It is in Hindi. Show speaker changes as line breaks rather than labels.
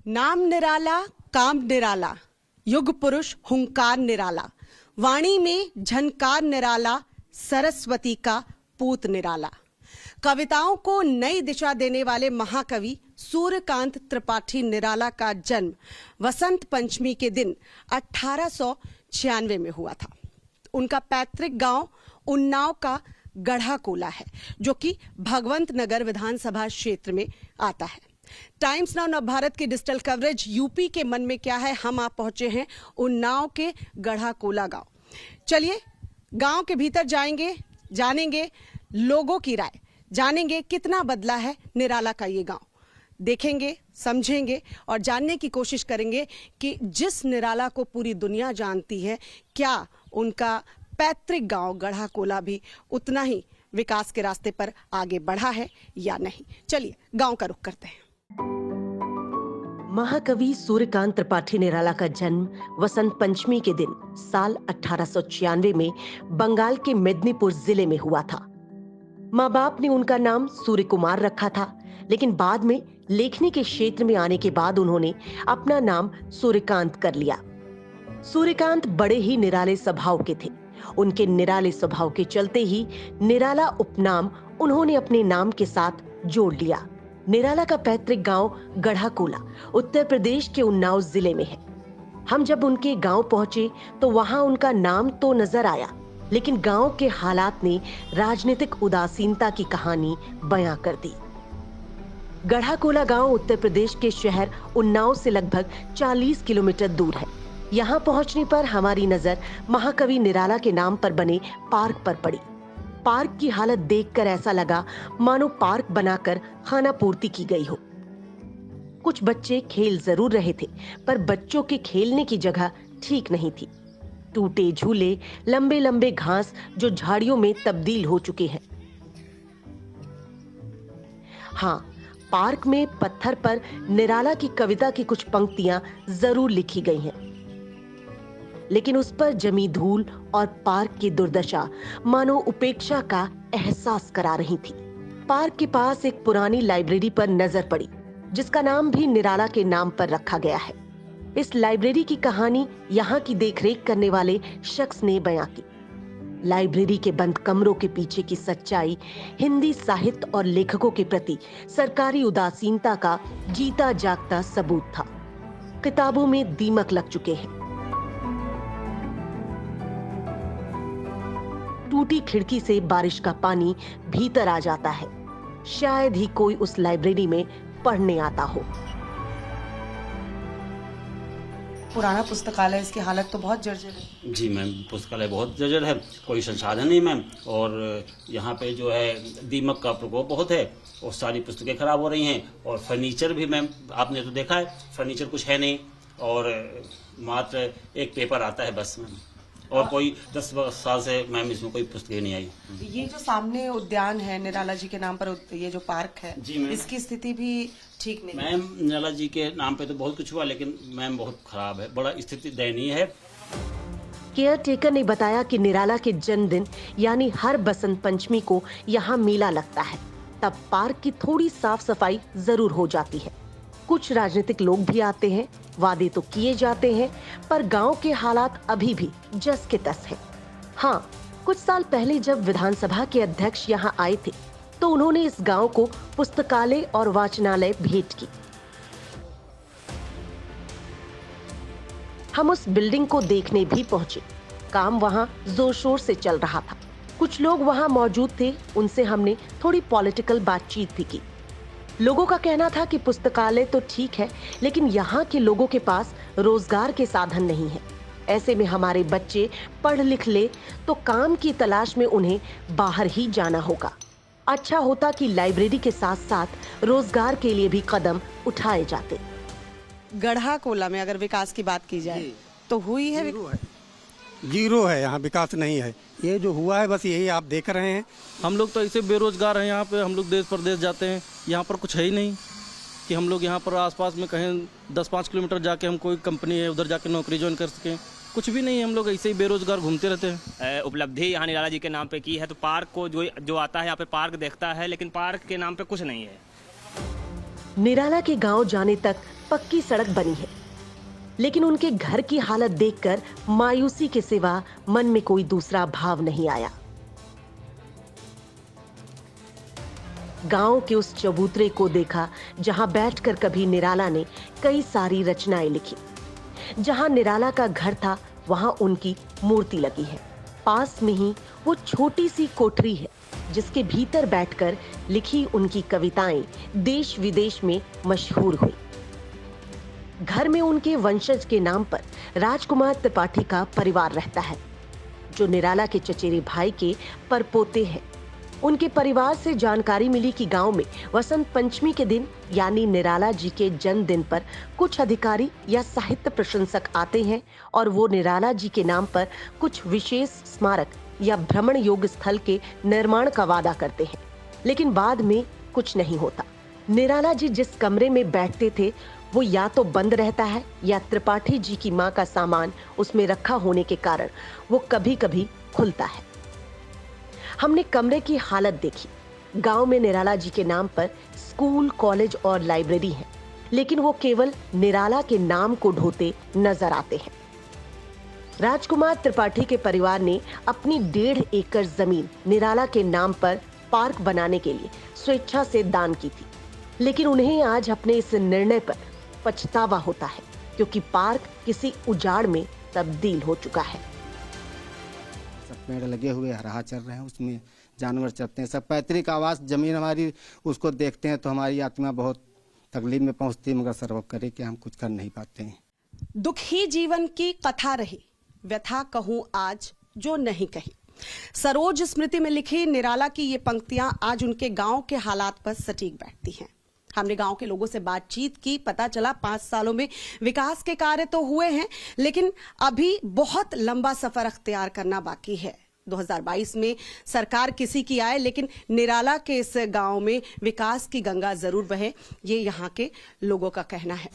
नाम निराला, काम निराला, युग पुरुष हुंकार निराला, वाणी में झनकार निराला, सरस्वती का पूत निराला। कविताओं को नई दिशा देने वाले महाकवि सूर्यकांत त्रिपाठी निराला का जन्म वसंत पंचमी के दिन 1896 में हुआ था। उनका पैतृक गांव उन्नाव का गढ़ा कोला है, जो कि भगवंत नगर विधानसभा क्षेत्र में आता है। टाइम्स नाउ नवभारत की डिजिटल कवरेज यूपी के मन में क्या है, हम आप पहुंचे हैं उन्नाव के गढ़ा कोला गांव। चलिए गांव के भीतर जाएंगे, जानेंगे लोगों की राय, जानेंगे कितना बदला है निराला का ये गांव, देखेंगे, समझेंगे और जानने की कोशिश करेंगे कि जिस निराला को पूरी दुनिया जानती है, क्या उनका पैतृक गांव गढ़ा कोला भी उतना ही विकास के रास्ते पर आगे बढ़ा है या नहीं। चलिए गांव का रुख करते हैं।
महाकवि सूर्यकांत त्रिपाठी निराला का जन्म वसंत पंचमी के दिन साल 1896 में बंगाल के मेदिनीपुर जिले में हुआ था। माँ बाप ने उनका नाम सूर्य कुमार रखा था, लेकिन बाद में लेखनी के क्षेत्र में आने के बाद उन्होंने अपना नाम सूर्यकांत कर लिया। सूर्यकांत बड़े ही निराले स्वभाव के थे। उनके निराले स्वभाव के चलते ही निराला उपनाम उन्होंने अपने नाम के साथ जोड़ लिया। निराला का पैतृक गांव गढ़ा कोला उत्तर प्रदेश के उन्नाव जिले में है। हम जब उनके गांव पहुंचे तो वहां उनका नाम तो नजर आया, लेकिन गांव के हालात ने राजनीतिक उदासीनता की कहानी बयां कर दी। गढ़ा कोला गांव उत्तर प्रदेश के शहर उन्नाव से लगभग 40 किलोमीटर दूर है। यहाँ पहुंचने पर हमारी नजर महाकवि निराला के नाम पर बने पार्क पर पड़ी। पार्क की हालत देखकर ऐसा लगा मानो पार्क बनाकर खाना पूर्ति की गई हो। कुछ बच्चे खेल जरूर रहे थे, पर बच्चों के खेलने की जगह ठीक नहीं थी। टूटे झूले, लंबे लंबे घास जो झाड़ियों में तब्दील हो चुके हैं। हाँ, पार्क में पत्थर पर निराला की कविता की कुछ पंक्तियां जरूर लिखी गई हैं, लेकिन उस पर जमी धूल और पार्क की दुर्दशा मानो उपेक्षा का एहसास करा रही थी। पार्क के पास एक पुरानी लाइब्रेरी पर नजर पड़ी, जिसका नाम भी निराला के नाम पर रखा गया है। इस लाइब्रेरी की कहानी यहाँ की देखरेख करने वाले शख्स ने बयां की। लाइब्रेरी के बंद कमरों के पीछे की सच्चाई हिंदी साहित्य और लेखकों के प्रति सरकारी उदासीनता का जीता जागता सबूत था। किताबों में दीमक लग चुके हैं। टूटी खिड़की से बारिश का पानी भीतर आ जाता है। शायद ही कोई उस लाइब्रेरी में पढ़ने आता हो।
पुराना पुस्तकालय, इसकी हालत तो बहुत जर्जर है।
जी मैम, पुस्तकालय बहुत जर्जर है, कोई संसाधन नहीं मैम, और यहाँ पे जो है दीमक का प्रकोप बहुत है और सारी पुस्तकें खराब हो रही हैं। और फर्नीचर भी मैम आपने तो देखा है, फर्नीचर कुछ है नहीं और मात्र एक पेपर आता है बस मैम, और कोई 10 साल से मैम इसमें कोई पुस्तकें नहीं आई।
ये जो सामने उद्यान है निराला जी के नाम पर, ये जो पार्क है, इसकी स्थिति भी ठीक नहीं
मैम। निराला जी के नाम पे तो बहुत कुछ हुआ, लेकिन मैम बहुत खराब है, बड़ा स्थिति दयनीय है।
केयर टेकर ने बताया कि निराला के जन्मदिन यानी हर बसंत पंचमी को यहाँ मेला लगता है। तब पार्क की थोड़ी साफ सफाई जरूर हो जाती है। कुछ राजनीतिक लोग भी आते हैं, वादे तो किए जाते हैं, पर गांव के हालात अभी भी जस के तस हैं। हाँ, कुछ साल पहले जब विधानसभा के अध्यक्ष यहाँ आए थे, तो उन्होंने इस गांव को पुस्तकालय और वाचनालय भेंट की। हम उस बिल्डिंग को देखने भी पहुंचे। काम वहां जोर शोर से चल रहा था। कुछ लोग वहां मौजूद थे, उनसे हमने थोड़ी पॉलिटिकल बातचीत भी की। लोगों का कहना था कि पुस्तकालय तो ठीक है, लेकिन यहाँ के लोगों के पास रोजगार के साधन नहीं है। ऐसे में हमारे बच्चे पढ़ लिख ले तो काम की तलाश में उन्हें बाहर ही जाना होगा। अच्छा होता कि लाइब्रेरी के साथ साथ रोजगार के लिए भी कदम उठाए जाते।
गढ़ा कोला में अगर विकास की बात की जाए तो हुई है?
जीरो है, यहाँ विकास नहीं है। ये जो हुआ है बस यही आप देख रहे हैं।
हम लोग तो ऐसे बेरोजगार हैं यहाँ पे, हम लोग देश प्रदेश जाते हैं, यहाँ पर कुछ है ही नहीं कि हम लोग यहाँ पर आसपास में कहीं 10-5 किलोमीटर जाके हम कोई कंपनी है उधर जाके नौकरी ज्वाइन कर सकें, कुछ भी नहीं है। हम लोग ऐसे ही बेरोजगार घूमते रहते हैं।
उपलब्धि यहाँ निराला जी के नाम पे की है, तो पार्क को जो आता है यहाँ पे पार्क देखता है, लेकिन पार्क के नाम पे कुछ नहीं है।
निराला के गांव जाने तक पक्की सड़क बनी है, लेकिन उनके घर की हालत देखकर मायूसी के सिवा मन में कोई दूसरा भाव नहीं आया। गांव के उस चबूतरे को देखा जहां बैठकर कभी निराला ने कई सारी रचनाएं लिखी। जहां निराला का घर था वहां उनकी मूर्ति लगी है। पास में ही वो छोटी सी कोठरी है जिसके भीतर बैठकर लिखी उनकी कविताएं देश विदेश में मशहूर हुई। घर में उनके वंशज के नाम पर राजकुमार त्रिपाठी का परिवार रहता है, जो निराला के चचेरे भाई के परपोते हैं। उनके परिवार से जानकारी मिली कि गांव में वसंत पंचमी के दिन यानी निराला जी के जन्मदिन पर कुछ अधिकारी या साहित्य प्रशंसक आते हैं और वो निराला जी के नाम पर कुछ विशेष स्मारक या भ्रमण योग्य स्थल के निर्माण का वादा करते हैं, लेकिन बाद में कुछ नहीं होता। निराला जी जिस कमरे में बैठते थे वो या तो बंद रहता है या त्रिपाठी जी की मां का सामान उसमें रखा होने के कारण वो कभी कभी खुलता है। हमने कमरे की हालत देखी। गांव में निराला जी के नाम पर स्कूल, कॉलेज और लाइब्रेरी है, लेकिन वो केवल निराला के नाम को ढोते नजर आते हैं। राजकुमार त्रिपाठी के परिवार ने अपनी 1.5 एकड़ जमीन निराला के नाम पर पार्क बनाने के लिए स्वेच्छा से दान की थी, लेकिन उन्हें आज अपने इस निर्णय पर पछतावा होता है, क्योंकि पार्क किसी उजाड़ में तब्दील हो चुका है।
सब पेड़ लगे हुए हरा चल रहे हैं, उसमें जानवर चलते हैं। सब पैतृक आवास जमीन हमारी, उसको देखते हैं तो हमारी आत्मा बहुत तकलीफ में पहुंचती है, मगर सर्व करे कि हम कुछ कर नहीं पाते हैं।
दुख ही जीवन की कथा रही, व्यथा कहूं आज जो नहीं कही। सरोज स्मृति में लिखी निराला की ये पंक्तियां आज उनके गांव के हालात पर सटीक बैठती हैं। हमने गांव के लोगों से बातचीत की, पता चला 5 सालों में विकास के कार्य तो हुए हैं, लेकिन अभी बहुत लंबा सफर अख्तियार करना बाकी है। 2022 में सरकार किसी की आए, लेकिन निराला के इस गांव में विकास की गंगा जरूर बहे, ये यहाँ के लोगों का कहना है।